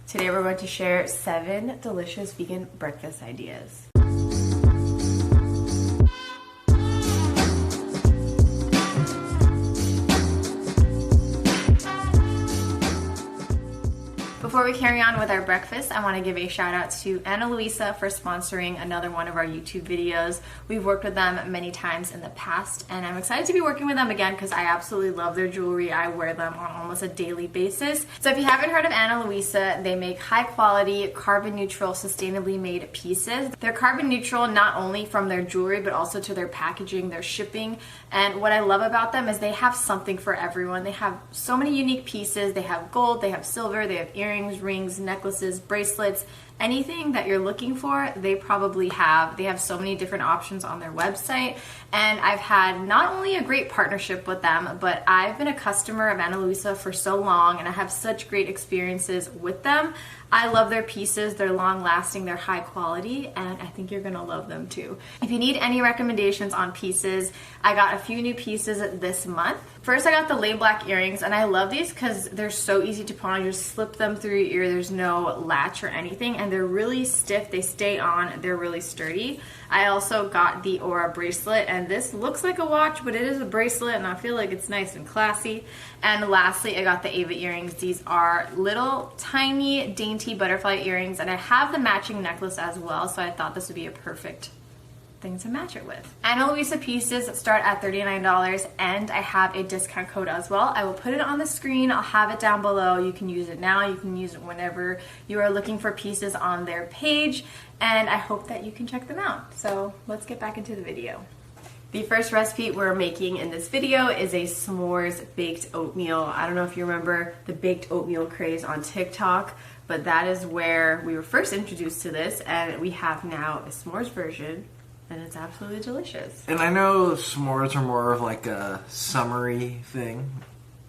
Today we're going to share 7 delicious vegan breakfast ideas. Before we carry on with our breakfast, I want to give a shout out to Ana Luisa for sponsoring another one of our YouTube videos. We've worked with them many times in the past, and I'm excited to be working with them again because I absolutely love their jewelry. I wear them on almost a daily basis. So if you haven't heard of Ana Luisa, they make high quality, carbon neutral, sustainably made pieces. They're carbon neutral not only from their jewelry, but also to their packaging, their shipping. And what I love about them is they have something for everyone. They have so many unique pieces. They have gold, they have silver, they have earrings, rings, necklaces, bracelets, anything that you're looking for, they probably have. They have so many different options on their website, and I've had not only a great partnership with them, but I've been a customer of Ana Luisa for so long, and I have such great experiences with them. I love their pieces, they're long lasting, they're high quality, and I think you're gonna love them too. If you need any recommendations on pieces, I got a few new pieces this month. First, I got the lay black earrings, and I love these because they're so easy to put on. You just slip them through your ear, there's no latch or anything, and they're really stiff, they stay on, they're really sturdy. I also got the Aura bracelet, and this looks like a watch, but it is a bracelet, and I feel like it's nice and classy. And lastly, I got the Ava earrings. These are little, tiny, dainty butterfly earrings, and I have the matching necklace as well, so I thought this would be a perfect thing to match it with. Ana Luisa pieces start at $39, and I have a discount code as well. I will put it on the screen. I'll have it down below. You can use it now. You can use it whenever you are looking for pieces on their page, and I hope that you can check them out. So let's get back into the video. The first recipe we're making in this video is a s'mores baked oatmeal. I don't know if you remember the baked oatmeal craze on TikTok, but that is where we were first introduced to this, and we have now a s'mores version, and it's absolutely delicious. And I know s'mores are more of like a summery thing,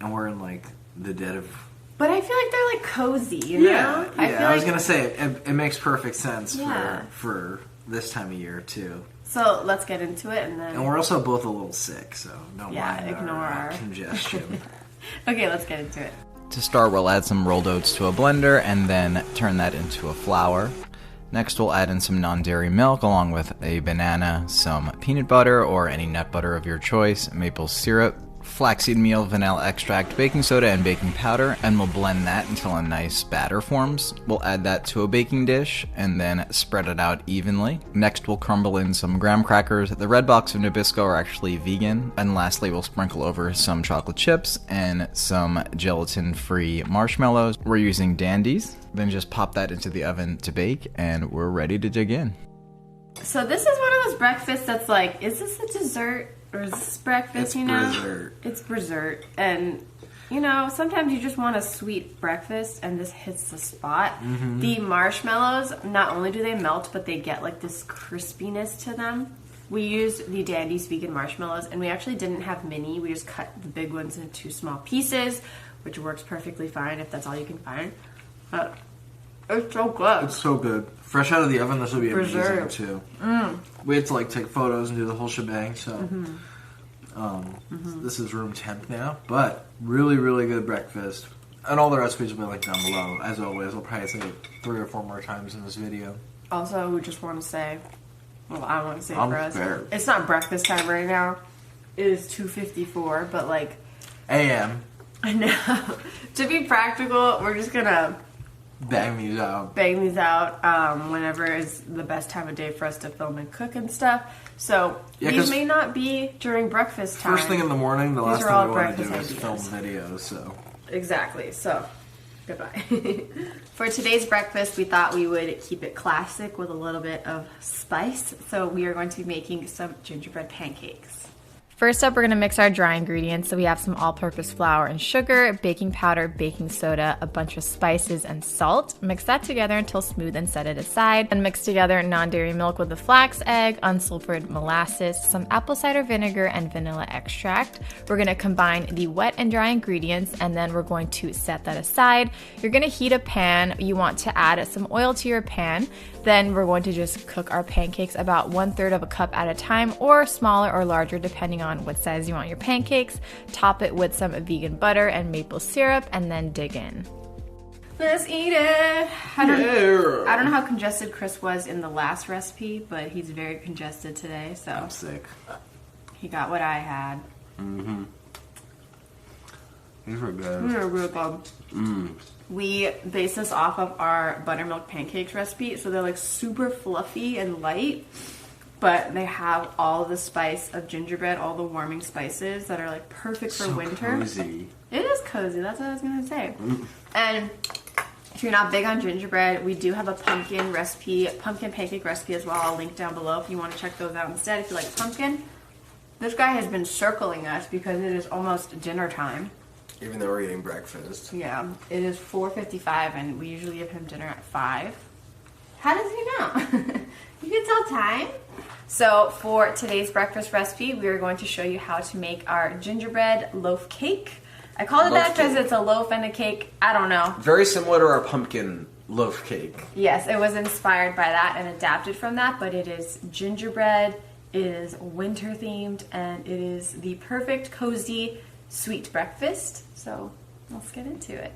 and we're in like the dead of... But I feel like they're like cozy, you know? I was gonna say, it makes perfect sense for this time of year too. So let's get into it, and then... And we're also both a little sick, so don't mind ignore our congestion. Okay, let's get into it. To start, we'll add some rolled oats to a blender and then turn that into a flour. Next, we'll add in some non-dairy milk along with a banana, some peanut butter or any nut butter of your choice, maple syrup, flaxseed meal, vanilla extract, baking soda, and baking powder, and we'll blend that until a nice batter forms. We'll add that to a baking dish and then spread it out evenly. Next, we'll crumble in some graham crackers. The red box of Nabisco are actually vegan. And lastly, we'll sprinkle over some chocolate chips and some gelatin-free marshmallows. We're using Dandies. Then just pop that into the oven to bake, and we're ready to dig in. So this is one of those breakfasts that's like, is this a dessert? Or is this breakfast, it's you know? Dessert. It's dessert. And, you know, sometimes you just want a sweet breakfast, and this hits the spot. Mm-hmm. The marshmallows, not only do they melt, but they get like this crispiness to them. We used the Dandies vegan marshmallows, and we actually didn't have mini. We just cut the big ones into 2 small pieces, which works perfectly fine if that's all you can find. But it's so good. It's so good. Fresh out of the oven, this will be amazing too. We had to like take photos and do the whole shebang, so this is room temp now, but really, really good breakfast. And all the recipes will be linked down below. As always, I'll probably say it 3 or 4 more times in this video. Also, we just want to say, well, I want to say I'm for us, fair. It's not breakfast time right now. It is 2:54, but like... AM. I know. To be practical, we're just gonna... Bang these out. Whenever is the best time of day for us to film and cook and stuff. So these may not be during breakfast time. First thing in the morning, the last thing we want to do is film videos. So exactly. So goodbye. For today's breakfast, we thought we would keep it classic with a little bit of spice. So we are going to be making some gingerbread pancakes. First up, we're gonna mix our dry ingredients. So we have some all-purpose flour and sugar, baking powder, baking soda, a bunch of spices, and salt. Mix that together until smooth and set it aside. And mix together non-dairy milk with the flax egg, unsulfured molasses, some apple cider vinegar, and vanilla extract. We're gonna combine the wet and dry ingredients, and then we're going to set that aside. You're gonna heat a pan. You want to add some oil to your pan. Then we're going to just cook our pancakes about 1/3 of a cup at a time, or smaller or larger depending on what size you want your pancakes. Top it with some vegan butter and maple syrup, and then dig in. Let's eat it. I don't know how congested Chris was in the last recipe, but he's very congested today, so I'm sick. he got what I had. Mm-hmm. These were good. These are really good. We base this off of our buttermilk pancakes recipe, so they're like super fluffy and light, but they have all the spice of gingerbread, all the warming spices that are like perfect for winter. Cozy. It is cozy, that's what I was gonna say. And if you're not big on gingerbread, we do have a pumpkin pancake recipe as well. I'll link down below if you want to check those out instead. If you like pumpkin, this guy has been circling us because it is almost dinner time. Even though we're eating breakfast. Yeah, it is 4:55 and we usually give him dinner at 5. How does he know? You can tell time. So for today's breakfast recipe, we are going to show you how to make our gingerbread loaf cake. I called it that because it's a loaf and a cake. I don't know. Very similar to our pumpkin loaf cake. Yes, it was inspired by that and adapted from that, but it is gingerbread, it is winter themed, and it is the perfect, cozy, sweet breakfast. So let's get into it.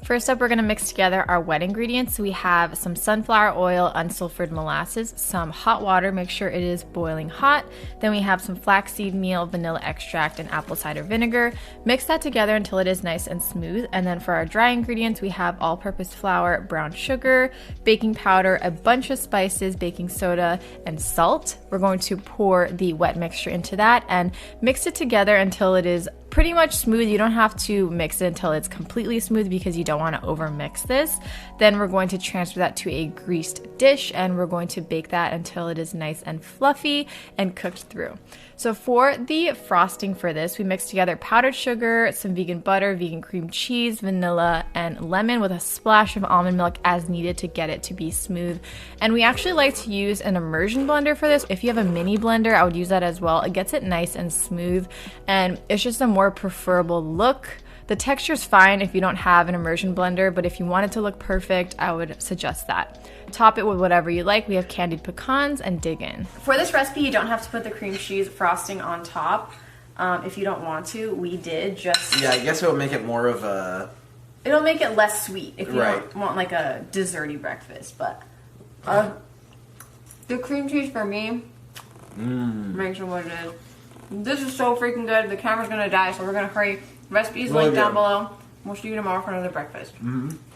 First up, we're going to mix together our wet ingredients. We have some sunflower oil, unsulfured molasses, some hot water, make sure it is boiling hot. Then we have some flaxseed meal, vanilla extract, and apple cider vinegar. Mix that together until it is nice and smooth. And then for our dry ingredients, we have all-purpose flour, brown sugar, baking powder, a bunch of spices, baking soda, and salt. We're going to pour the wet mixture into that and mix it together until it is pretty much smooth. You don't have to mix it until it's completely smooth because you don't want to over mix this. Then we're going to transfer that to a greased dish and we're going to bake that until it is nice and fluffy and cooked through. So for the frosting for this, we mix together powdered sugar, some vegan butter, vegan cream cheese, vanilla, and lemon with a splash of almond milk as needed to get it to be smooth. And we actually like to use an immersion blender for this. If you have a mini blender, I would use that as well. It gets it nice and smooth, and it's just a more preferable look. The texture's fine if you don't have an immersion blender, but if you want it to look perfect, I would suggest that. Top it with whatever you like. We have candied pecans and dig in. For this recipe, you don't have to put the cream cheese frosting on top. If you don't want to, we did just... Yeah, I guess it would make it more of a... It'll make it less sweet if you don't want like a desserty breakfast, but... the cream cheese for me makes it what it is. This is so freaking good. The camera's gonna die, so we're gonna hurry. Recipe's linked down below. We'll see you tomorrow for another breakfast.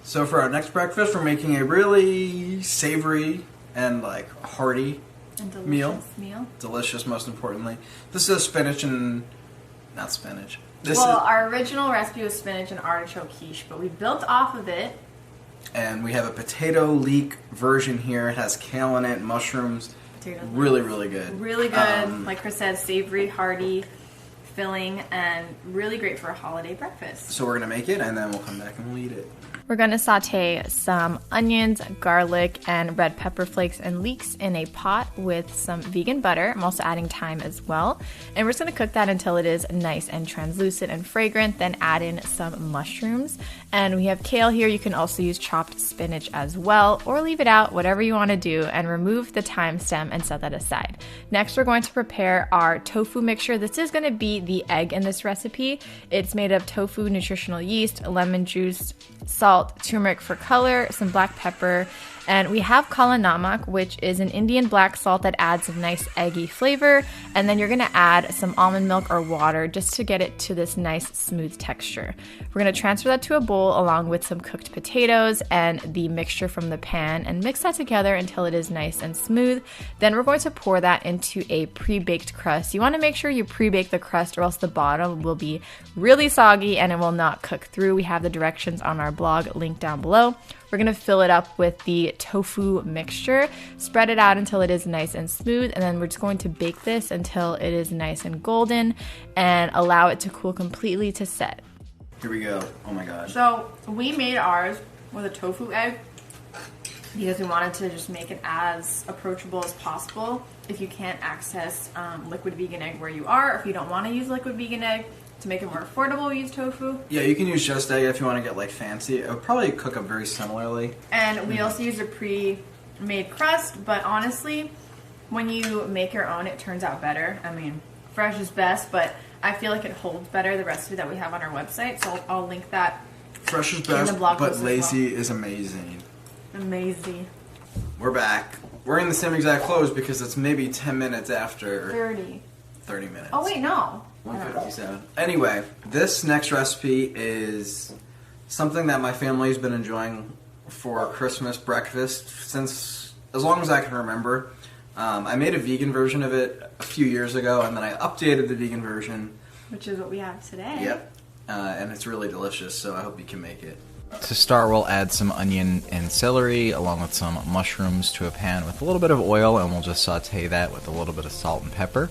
So for our next breakfast, we're making a really savory and like hearty meal. Delicious, most importantly. This is spinach and... not spinach. Our original recipe was spinach and artichoke quiche, but we built off of it. And we have a potato leek version here. It has kale in it, mushrooms. Really, really good. Really good. Like Chris said, savory, hearty, filling, and really great for a holiday breakfast. So we're going to make it, and then we'll come back and we'll eat it. We're going to saute some onions, garlic, and red pepper flakes and leeks in a pot with some vegan butter. I'm also adding thyme as well. And we're just going to cook that until it is nice and translucent and fragrant. Then add in some mushrooms. And we have kale here. You can also use chopped spinach as well, or leave it out, whatever you want to do, and remove the thyme stem and set that aside. Next, we're going to prepare our tofu mixture. This is going to be the egg in this recipe. It's made of tofu, nutritional yeast, lemon juice, salt, turmeric for color, some black pepper, and we have kala namak, which is an Indian black salt that adds a nice eggy flavor. And then you're going to add some almond milk or water just to get it to this nice smooth texture. We're going to transfer that to a bowl along with some cooked potatoes and the mixture from the pan and mix that together until it is nice and smooth. Then we're going to pour that into a pre-baked crust. You want to make sure you pre-bake the crust or else the bottom will be really soggy and it will not cook through. We have the directions on our blog linked down below. We're going to fill it up with the tofu mixture, spread it out until it is nice and smooth, and then we're just going to bake this until it is nice and golden and allow it to cool completely to set. Here we go. Oh my gosh. So we made ours with a tofu egg because we wanted to just make it as approachable as possible. If you can't access liquid vegan egg where you are, or if you don't want to use liquid vegan egg, to make it more affordable, we use tofu. Yeah, you can use just egg if you want to get like fancy. It would probably cook up very similarly. And we also use a pre-made crust, but honestly, when you make your own, it turns out better. I mean, fresh is best, but I feel like it holds better, the recipe that we have on our website, so I'll link that Fresh is best, but lazy is amazing. Amazing. We're back. We're in the same exact clothes because it's maybe 10 minutes after... 30 minutes. Oh, wait, no. 1:57. Anyway, this next recipe is something that my family's been enjoying for Christmas breakfast since as long as I can remember. I made a vegan version of it a few years ago, and then I updated the vegan version. Which is what we have today. Yep. And it's really delicious, so I hope you can make it. To start, we'll add some onion and celery along with some mushrooms to a pan with a little bit of oil, and we'll just saute that with a little bit of salt and pepper.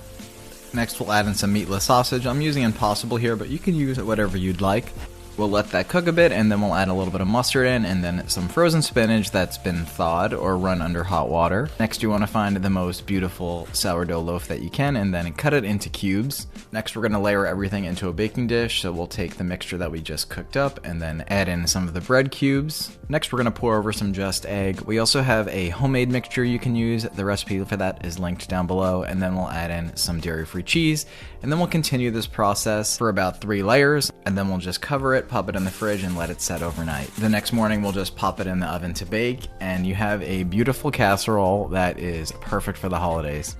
Next, we'll add in some meatless sausage. I'm using Impossible here, but you can use whatever you'd like. We'll let that cook a bit, and then we'll add a little bit of mustard in, and then some frozen spinach that's been thawed or run under hot water. Next, you want to find the most beautiful sourdough loaf that you can, and then cut it into cubes. Next, we're going to layer everything into a baking dish, so we'll take the mixture that we just cooked up, and then add in some of the bread cubes. Next, we're going to pour over some Just Egg. We also have a homemade mixture you can use. The recipe for that is linked down below, and then we'll add in some dairy-free cheese, and then we'll continue this process for about 3 layers, and then we'll just cover it, pop it in the fridge, and let it set overnight. The next morning we'll just pop it in the oven to bake, and you have a beautiful casserole that is perfect for the holidays.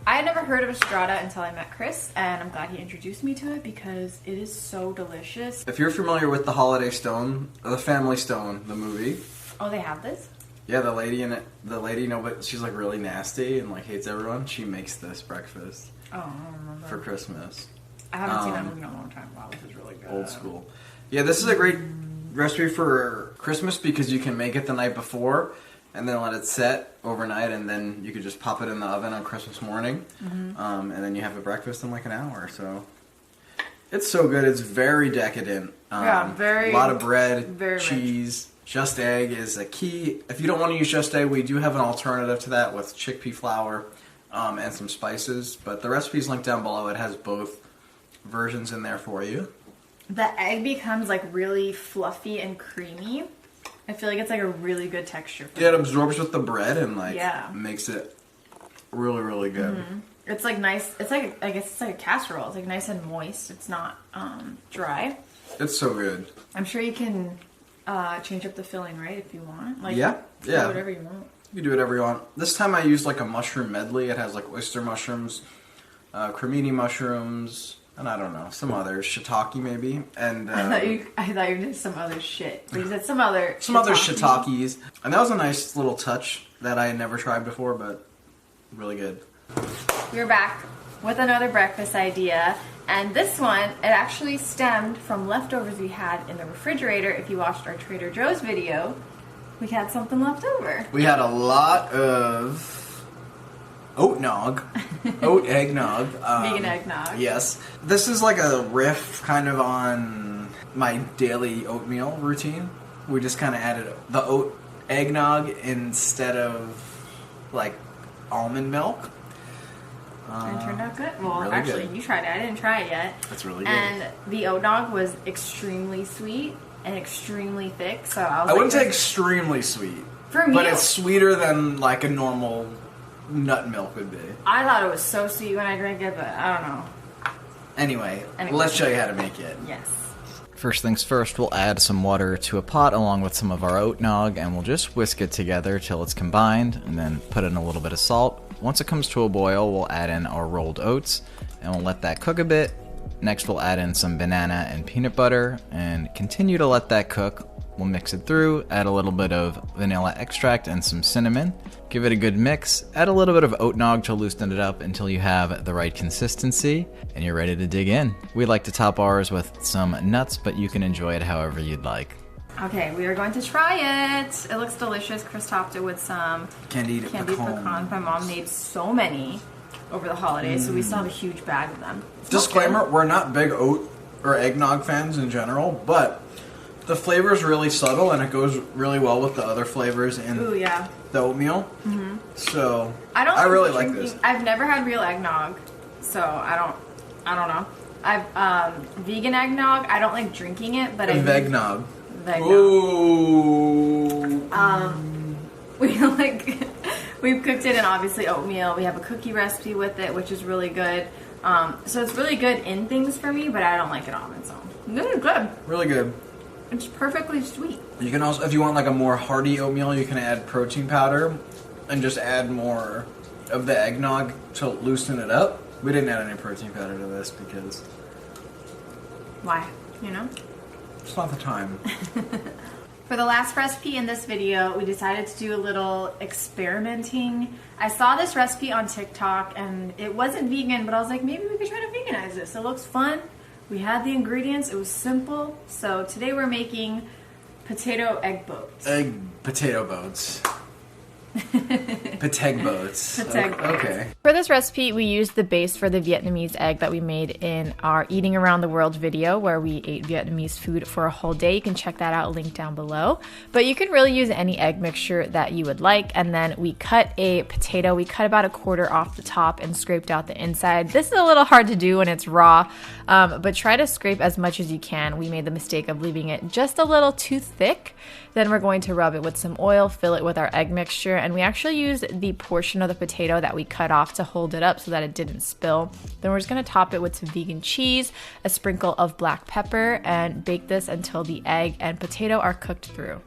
I had never heard of a strata until I met Chris, and I'm glad he introduced me to it because it is so delicious. If you're familiar with the Holiday Stone, the Family Stone, the movie. Oh, they have this? Yeah, the lady in it, but she's like really nasty and like hates everyone. She makes this breakfast. Oh, I don't remember. For Christmas. I haven't seen that movie in a long time. Wow, this is really good. Old school. Yeah, this is a great recipe for Christmas because you can make it the night before and then let it set overnight, and then you could just pop it in the oven on Christmas morning, and then you have a breakfast in like an hour. So it's so good. It's very decadent. Very. A lot of bread, cheese. Rich. Just Egg is a key. If you don't want to use Just Egg, we do have an alternative to that with chickpea flour and some spices. But the recipe is linked down below. It has both versions in there for you. The egg becomes like really fluffy and creamy. I feel like it's like a really good texture. Yeah, it absorbs with the bread and like makes it really, really good. Mm-hmm. It's like nice. It's like, I guess it's like a casserole. It's like nice and moist. It's not dry. It's so good. I'm sure you can change up the filling, right, if you want. Like, yeah. Do whatever you want. You can do whatever you want. This time I used like a mushroom medley. It has like oyster mushrooms, cremini mushrooms, and I don't know, some others, shiitake maybe. And I thought you did some other shit. But you said some other shiitakes. And that was a nice little touch that I had never tried before, but really good. We're back with another breakfast idea. And this one, it actually stemmed from leftovers we had in the refrigerator. If you watched our Trader Joe's video, we had something left over. We had a lot of oat eggnog. Vegan eggnog. Yes. This is like a riff kind of on my daily oatmeal routine. We just kind of added the oat eggnog instead of like almond milk. And it turned out good. Well, really actually, good. You tried it. I didn't try it yet. That's really good. And the oat nog was extremely sweet and extremely thick. So I wouldn't say extremely sweet. For me, but it's sweeter than like a normal nut milk would be. I thought it was so sweet when I drank it, but I don't know. Anyway, let's show you how to make it. Yes. First things first, we'll add some water to a pot along with some of our oat nog, and we'll just whisk it together till it's combined, and then put in a little bit of salt. Once it comes to a boil, we'll add in our rolled oats, and we'll let that cook a bit. Next, we'll add in some banana and peanut butter, and continue to let that cook. We'll mix it through, add a little bit of vanilla extract and some cinnamon. Give it a good mix, add a little bit of oat nog to loosen it up until you have the right consistency, and you're ready to dig in. We like to top ours with some nuts, but you can enjoy it however you'd like. Okay, we are going to try it. It looks delicious. Chris topped it with some candied pecans. My mom made so many over the holidays, so we still have a huge bag of them. Disclaimer, we're not big oat or eggnog fans in general, but the flavor is really subtle and it goes really well with the other flavors in the oatmeal. Mm-hmm. So I really like this. I've never had real eggnog, so I don't know. I've vegan eggnog. I don't like drinking it, but vegnog. Ooh. We've cooked it in obviously oatmeal. We have a cookie recipe with it, which is really good. So it's really good in things for me, but I don't like it on its own. This is good. Really good. It's perfectly sweet. You can also, if you want like a more hearty oatmeal, you can add protein powder and just add more of the eggnog to loosen it up. We didn't add any protein powder to this because... Why? You know? It's not the time. For the last recipe in this video, we decided to do a little experimenting. I saw this recipe on TikTok and it wasn't vegan, but I was like, maybe we could try to veganize this. It looks fun. We had the ingredients. It was simple. So today we're making potato egg boats. Potato boats. Pateg boats. Okay. For this recipe, we used the base for the Vietnamese egg that we made in our Eating Around the World video where we ate Vietnamese food for a whole day. You can check that out, link down below. But you can really use any egg mixture that you would like. And then we cut a potato. We cut about 1/4 off the top and scraped out the inside. This is a little hard to do when it's raw, but try to scrape as much as you can. We made the mistake of leaving it just a little too thick. Then we're going to rub it with some oil, fill it with our egg mixture, and we actually used the portion of the potato that we cut off to hold it up so that it didn't spill. Then we're just going to top it with some vegan cheese, a sprinkle of black pepper, and bake this until the egg and potato are cooked through.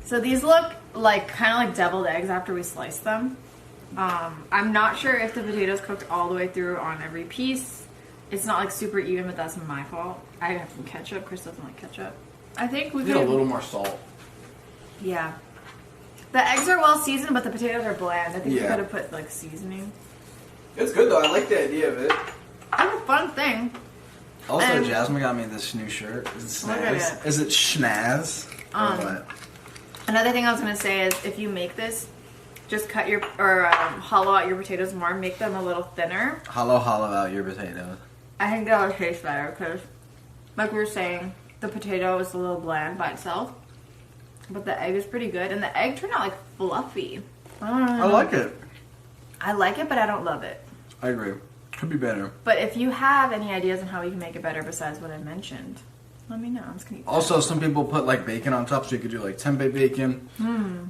So these look like kind of like deviled eggs after we slice them. I'm not sure if the potatoes cooked all the way through on every piece. It's not like super even, but that's my fault. I have some ketchup. Chris doesn't like ketchup. I think we need a little more salt. Yeah. The eggs are well seasoned, but the potatoes are bland. I think we could have put like seasoning. It's good though. I like the idea of it. It's a fun thing. Also, Jasmine got me this new shirt. Is it Snaz? Is it Schnaz? Another thing I was gonna say is if you make this, just cut your hollow out your potatoes more. Make them a little thinner. Hollow out your potatoes. I think that'll taste better because, like we were saying, the potato is a little bland by itself, but the egg is pretty good, and the egg turned out like fluffy. I like it. I like it, but I don't love it. I agree. Could be better. But if you have any ideas on how we can make it better besides what I mentioned, let me know. I'm just gonna eat Also, some people put like bacon on top, so you could do like tempeh bacon.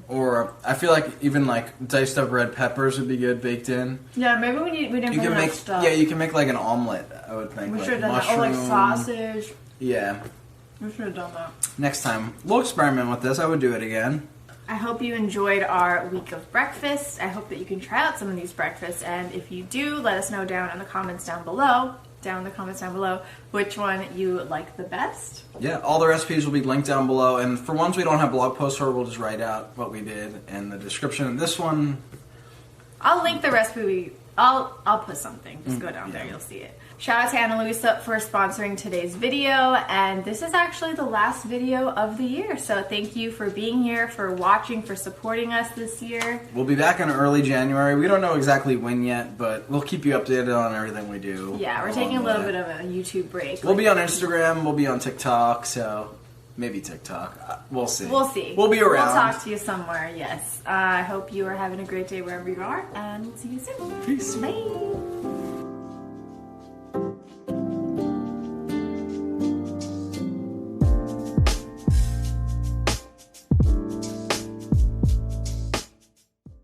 Or I feel like even like diced up red peppers would be good baked in. Yeah, maybe we didn't put enough stuff. Yeah, you can make like an omelet, I would think. We like should have done that. Or like sausage. Yeah. We should have done that. Next time, we'll experiment with this. I would do it again. I hope you enjoyed our week of breakfast. I hope that you can try out some of these breakfasts, and if you do, let us know down in the comments down below, which one you like the best. Yeah, all the recipes will be linked down below, and for ones we don't have blog posts for, we'll just write out what we did in the description of this one. I'll link the recipe. I'll put something. Just go down there, you'll see it. Shout out to Ana Luisa for sponsoring today's video, and this is actually the last video of the year, so thank you for being here, for watching, for supporting us this year. We'll be back in early January. We don't know exactly when yet, but we'll keep you updated on everything we do. Yeah, we're taking a little bit of a YouTube break. We'll be on Instagram, we'll be on TikTok, so maybe TikTok. We'll see. We'll see. We'll be around. We'll talk to you somewhere, yes. I hope you are having a great day wherever you are, and we'll see you soon. Peace. Bye.